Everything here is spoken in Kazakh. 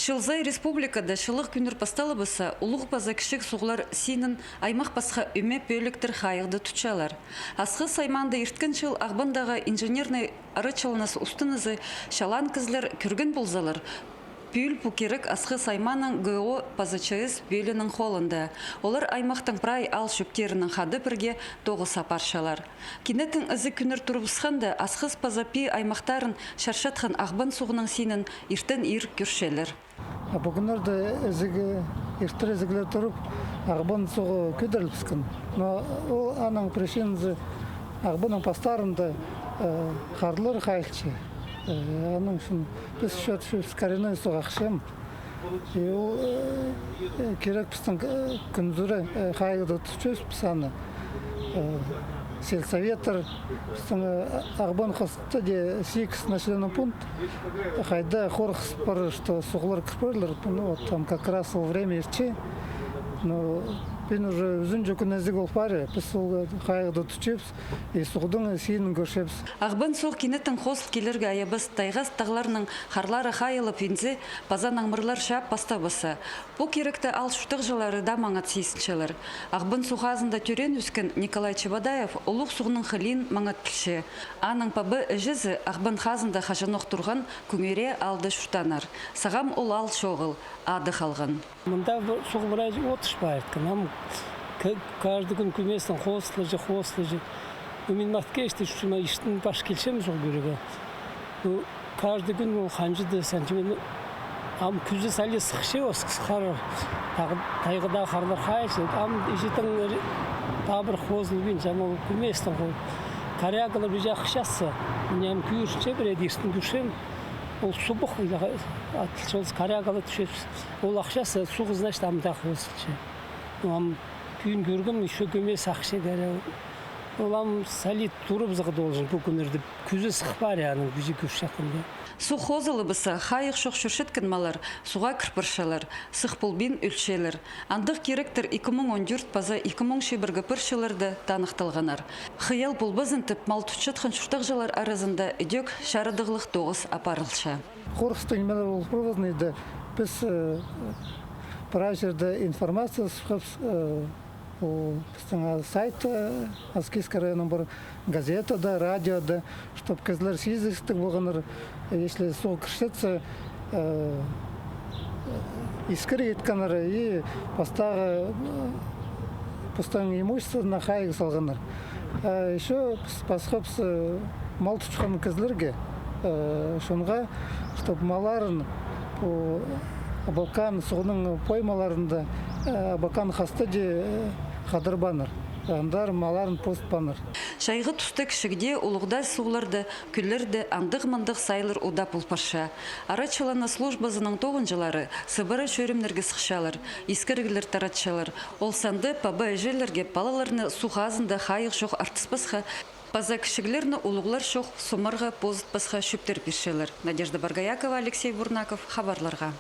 Шылзай республикада шылық күнір пасталы баса, улық база кішік суғылар синін аймақ басқа үме пөліктір хайықты тұтшалар. Асқы сайманды ерткін шыл ағбандағы инженерный арычалынасы ұстынызы шалан кізлер күргін болзалар. Пүл пукерік асқы сайманын ГО ПЗЧС бөлінің холында. Олар аймақтың прай ал шөптерінің қады бірге тоғыз апаршалар. Кенеттің ізі күнір тұрбысқанда асқыз пазапи аймақтарын шаршатқан ағбан суғының сенін ертен ер күршелер. Бүгінлерді ертір езігілер тұрып, ағбан суғы көдіріліп піскен. Ол аның причинасы ағбаның пастарында қарлар қайлчы. Аның үшін біз шөт коренной суға ақшам. Ол керек біздің күнзірі қайғыда түшөз пісаны. Сельсоветтер біздің ағбан қосықты де 8 населенный пункт. Қайда қорқыс бар, что суғылар кірперлер. Там как раз ол время ерче. Мен уже үзін жүкін әзік ол бары, біз сол қайғыда түшепс, суғдың сейінің көршепс. Ағбан соқ кенеттің қосыл келерге аябыз тайғас тағларының қарлары қайылып ензе, базан аңмырлар шап бастабысы. Бұл керекті ал шүтіқ жылары да маңат сейсіншелер. Ағбан соғазында түрен өскен Николай Чебадаев ұлық суғының қылин маңат тілші. Аның пабы әжізі Ағбан қазында қажанық тұрған күңере алды шүтанар. Сағам ол ал шоғыл, ады қалған. Мында суғы бір әжі отышпайыртқан. Каждый күн күместен қосылы. Мен мақтке шуна іштің баш келшем сол көрігі. Каждый күн ол қанжыды сәнчімен күзі сәле сықшы осқысы қарар. Тайғыда қарлар қайшы. Ежетің табыр қозылы бен жаңа күместен қой. Карягылы бір жақшасы. Мен күйіршінше бір әдестің күршем. Ол сұбық атылшылыз карягылы түшепсіз. Ол ақшасы суғызына штамда қосылшы. Күйін көргім, еще көмес ақшы кәрі. Олам сәлет тұрып зығы должен бұл күнерді. Күзі сық бар яның күзі көш жақында. Су қозылы бұса қайық шоқ шүршеткін малар, суға кірпіршалар, сық пұлбин үлшелер. Андық керектір 2014 паза 2001 піршелерді танықтылғанар. Қиял пұлбызын тіп мал түтшетқын шүртақ жалар арызында үдек шарыдығылық тоғыз апарылша. Қорқысты немелер ол провознайды. Біз бір жерде информация біздің сайт Аскийский районның бір газетада, радиода, чтобы кізлер сезістік болғаныр, если сол кіршетсе, искір етканыр, и пустое имущество на хайғы салғаныр. Еще басқапс мал тұчқан кізлерге, шонға, чтобы маларын Абакан суғының поймаларында Абакан қасты де қадырбаныр. Андар маларын постпаныр. Шайғы түсті кішігде ұлығда суғыларды, күллерді андық-мандық сайлыр удап ұлпарша. Арачалана службазының тоғынжылары Сыбыры шөрімнерге сықшалар, искіргілер таратшалар. Ол санды пабы әжелерге балаларыны суғазында қайық жоқ артыспасқа, паза кішігілеріні ұлығылар жоқ сомарға позытпасқа шөптер пешелер. Надежда Баргаякова, Алексей Бурнаков, хабарларға.